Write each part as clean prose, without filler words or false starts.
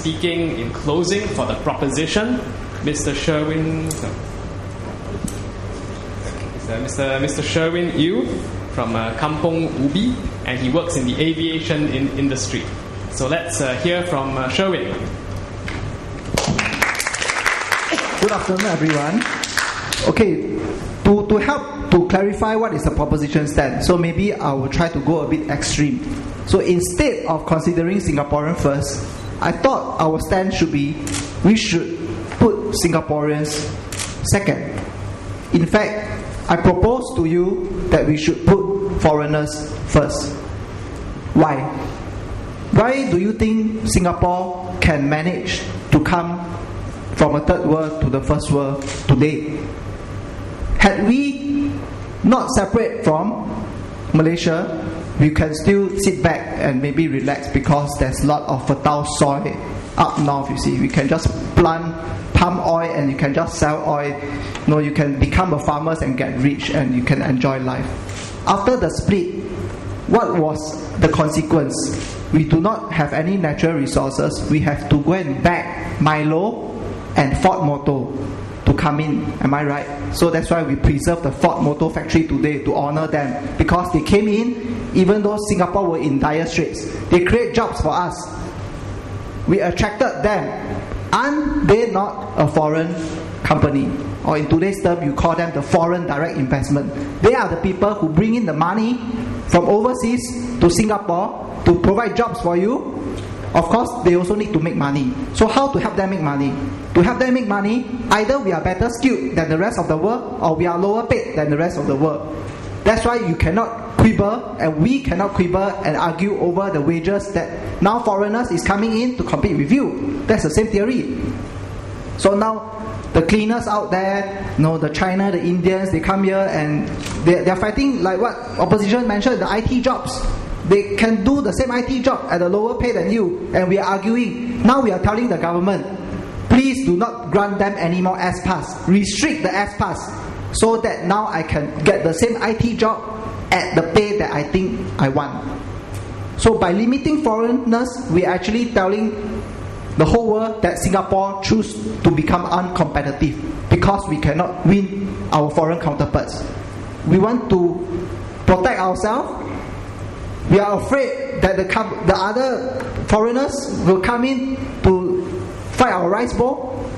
speaking in closing for the proposition. Mr. Sherwin, Mr. Sherwin Yu from Kampong Ubi, and he works in the aviation industry. So let's hear from Sherwin. Good afternoon, everyone. Okay, to help to clarify what is the proposition stand, so maybe I will try to go a bit extreme. So instead of considering Singaporean first, I thought our stand should be we should put Singaporeans second. In fact, I propose to you that we should put foreigners first. Why? Why do you think Singapore can manage to come from a third world to the first world today? Had we not separate from Malaysia, we can still sit back and maybe relax because there's a lot of fertile soil up north, you see. We can just plant palm oil and you can just sell oil. You can become a farmer and get rich and you can enjoy life. After the split, what was the consequence? We do not have any natural resources. We have to go and beg Milo and Ford Motor to come in. Am I right? So that's why we preserve the Ford Motor factory today to honor them, because they came in even though Singapore were in dire straits. They create jobs for us. We attracted them. And they're not a foreign company, or in today's term you call them the foreign direct investment. They are the people who bring in the money from overseas to Singapore to provide jobs for you. Of course, they also need to make money. So how to help them make money? To help them make money, either we are better skilled than the rest of the world, or we are lower paid than the rest of the world. That's why you cannot quibble, and we cannot quibble and argue over the wages that now foreigners is coming in to compete with you. That's the same theory. So now the cleaners out there, the China, the Indians, they come here and they're fighting, like what opposition mentioned, the IT jobs. They can do the same IT job at a lower pay than you, and we are arguing. Now we are telling the government, please do not grant them any more S-Pass. Restrict the S-Pass so that now I can get the same IT job at the pay that I think I want. So by limiting foreigners, we are actually telling the whole world that Singapore choose to become uncompetitive because we cannot win our foreign counterparts. We want to protect ourselves. We are afraid that the other foreigners will come in to fight our rice bowl.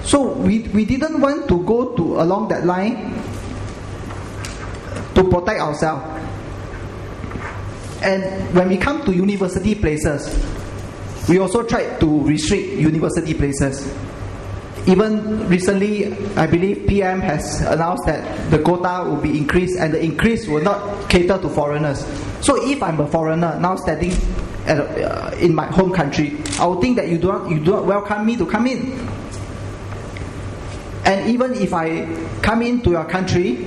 So we didn't want to go along that line to protect ourselves. And when we come to university places, we also tried to restrict university places. Even recently, I believe PM has announced that the quota will be increased, and the increase will not cater to foreigners. So if I'm a foreigner now standing in my home country, I would think that you do not welcome me to come in. And even if I come into your country,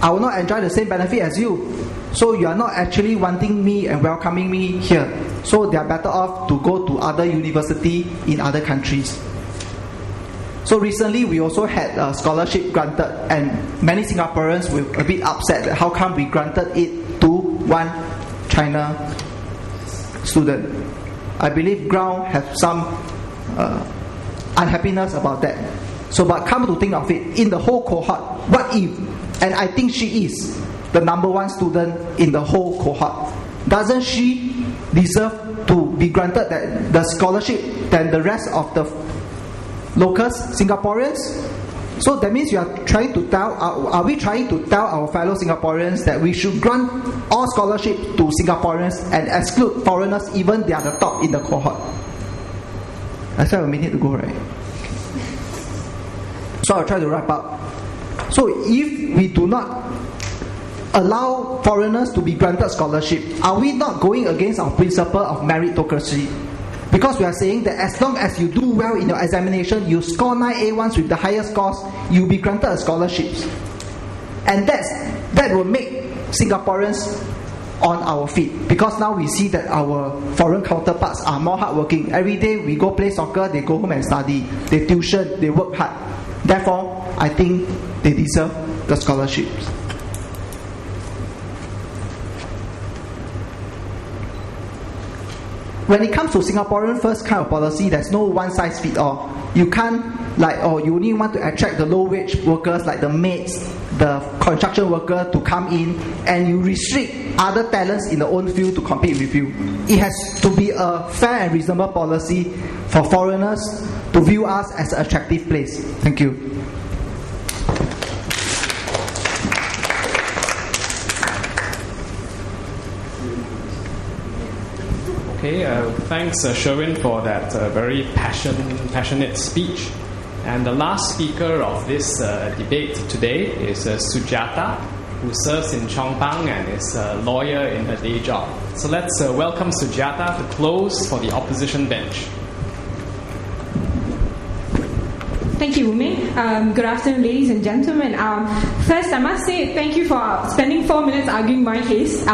I will not enjoy the same benefit as you. So you are not actually wanting me and welcoming me here. So they are better off to go to other university in other countries. So recently we also had a scholarship granted, and many Singaporeans were a bit upset that how come we granted it to one China student. I believe Ground have some unhappiness about that. So but come to think of it, in the whole cohort, what if, and I think she is the number one student in the whole cohort, doesn't she deserve to be granted the scholarship than the rest of the locals, Singaporeans? So that means are we trying to tell our fellow Singaporeans that we should grant all scholarships to Singaporeans and exclude foreigners even they are the top in the cohort? I still have a minute to go, right? So I'll try to wrap up. So if we do not allow foreigners to be granted scholarship, are we not going against our principle of meritocracy? Because we are saying that as long as you do well in your examination, you score 9 A1s with the highest scores, you'll be granted a scholarship. And that will make Singaporeans on our feet. Because now we see that our foreign counterparts are more hardworking. Every day we go play soccer, they go home and study. They tuition, they work hard. Therefore, I think they deserve the scholarships. when it comes to Singaporean first kind of policy, there's no one size fits all. You can't you only want to attract the low wage workers like the maids, the construction worker to come in, and you restrict other talents in the own field to compete with you. It has to be a fair and reasonable policy for foreigners to view us as an attractive place. Thank you. Okay, thanks Sherwin for that very passionate speech. And the last speaker of this debate today is Sujata, who serves in Chong Pang and is a lawyer in her day job. So let's welcome Sujata to close for the opposition bench. Thank you, Umi. Good afternoon, ladies and gentlemen. First, I must say thank you for spending 4 minutes arguing my case.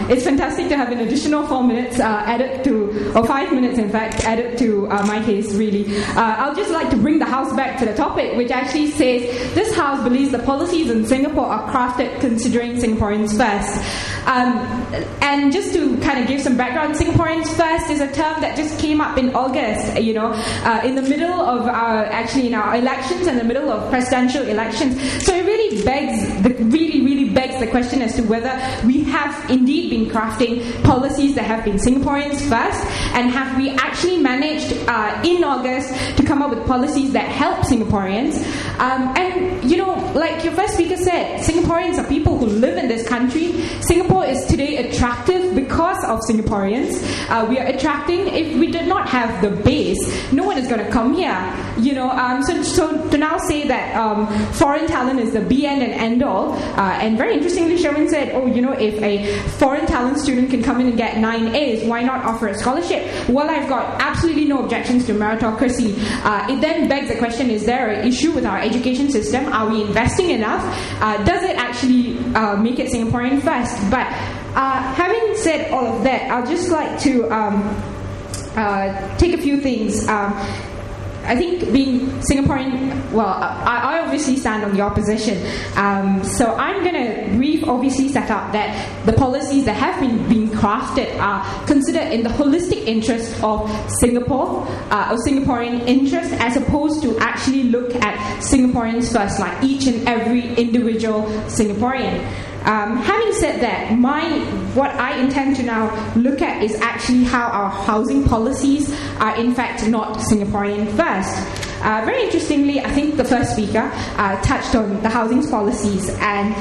It's fantastic to have an additional 4 minutes added to, or 5 minutes in fact, added to my case, really. I'll just like to bring the House back to the topic, which actually says this House believes the policies in Singapore are crafted considering Singaporeans first. And just to kind of give some background, Singaporeans first is a term that just came up in August, in the middle of in our elections, in the middle of presidential elections. So it really begs the question as to whether we have indeed been crafting policies that have been Singaporeans first, and have we actually managed in August to come up with policies that help Singaporeans. Like your first speaker said, Singaporeans are people who live in this country. Singapore is today attractive because of Singaporeans. We are attracting. If we did not have the base, no one is going to come here. So to now say that foreign talent is the be end and end all, and very interestingly, Sherwin said, if a foreign talent student can come in and get 9 A's, why not offer a scholarship? Well, I've got absolutely no objections to meritocracy. It then begs the question: is there an issue with our education system? Are we investing enough? Does it actually make it Singaporean first? But having said all of that, I'll just like to take a few things. I think being Singaporean, I obviously stand on the opposition. So I'm going to obviously set up that the policies that have been being crafted are considered in the holistic interest of Singapore, or Singaporean interest, as opposed to actually look at Singaporeans first, like each and every individual Singaporean. Having said that, what I intend to now look at is actually how our housing policies are in fact not Singaporean first. Very interestingly, I think the first speaker touched on the housing policies, and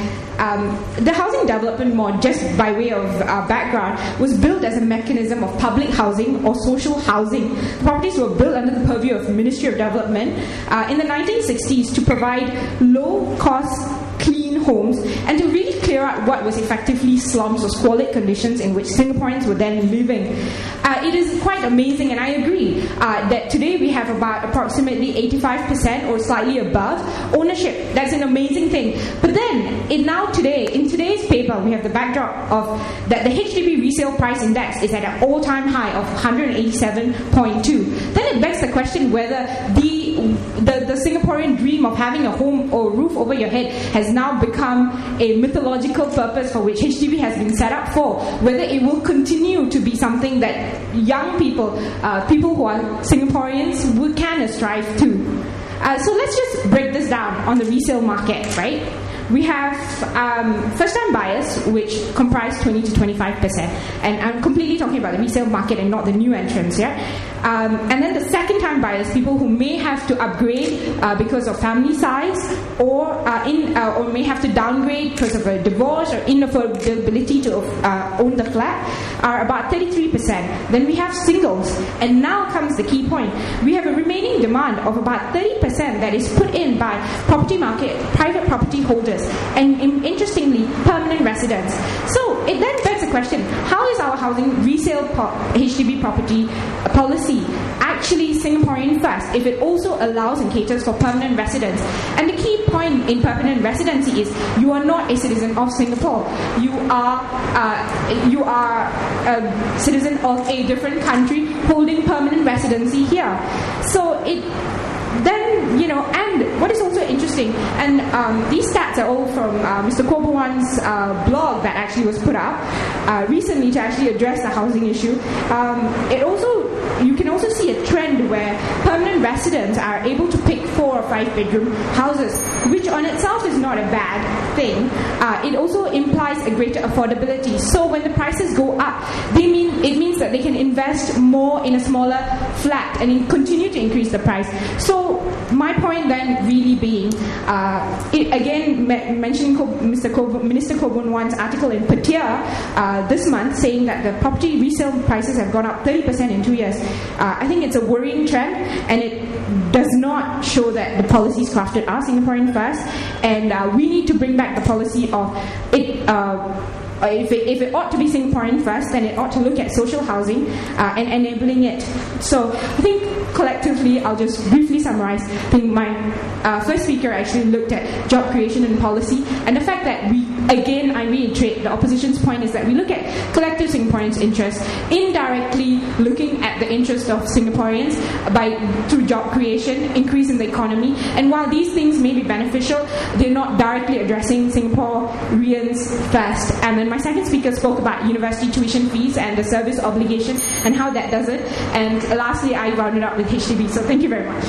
the housing development mod, just by way of background, was built as a mechanism of public housing or social housing. The properties were built under the purview of the Ministry of Development in the 1960s to provide low-cost, clean homes, and to really clear out what was effectively slums or squalid conditions in which Singaporeans were then living. It is quite amazing, and I agree, that today we have about approximately 85% or slightly above ownership. That's an amazing thing. But then, in today's paper, we have the backdrop of that the HDB resale price index is at an all-time high of 187.2. Then it begs the question whether the Singaporean dream of having a home or roof over your head has now become a mythological purpose for which HDB has been set up for, whether it will continue to be something that young people, people who are Singaporeans, can strive to. So let's just break this down on the resale market, right? We have first-time buyers, which comprise 20 to 25%. And I'm completely talking about the resale market and not the new entrants here. And then the second-time buyers, people who may have to upgrade because of family size, or may have to downgrade because of a divorce or inaffordability to own the flat, are about 33%. Then we have singles, and now comes the key point. We have a remaining demand of about 30% that is put in by property market, private property holders, and interestingly, permanent residents. So it then begs the question: how is our housing resale HDB property policy actually Singaporean first if it also allows and caters for permanent residents? And the key point in permanent residency is you are not a citizen of Singapore. You are a citizen of a different country holding permanent residency here. So then, and what is also interesting, and these stats are all from Mr. Kobuwan's blog that actually was put up recently to actually address the housing issue. You can also see a trend where permanent residents are able to pick 4 or 5 bedroom houses, which on itself is not a bad thing. It also implies a greater affordability. So when the prices go up, it means that they can invest more in a smaller flat and continue to increase the price. So my point then really being, mentioning Minister Kobuwan's article in Petir this month saying that the property resale prices have gone up 30% in 2 years. I think it's a worrying trend, and it does not show that the policies crafted are Singaporean first, and we need to bring back the policy of it. If it ought to be Singaporean first, then it ought to look at social housing and enabling it. So I think collectively, I'll just briefly summarize. I think my first speaker actually looked at job creation and policy, and the fact that I reiterate, the opposition's point is that we look at collective Singaporeans' interests, indirectly looking at the interest of Singaporeans through job creation, increase in the economy, and while these things may be beneficial, they're not directly addressing Singaporeans first. And then my second speaker spoke about university tuition fees and the service obligation and how that does it. And lastly, I rounded up with HDB. So thank you very much.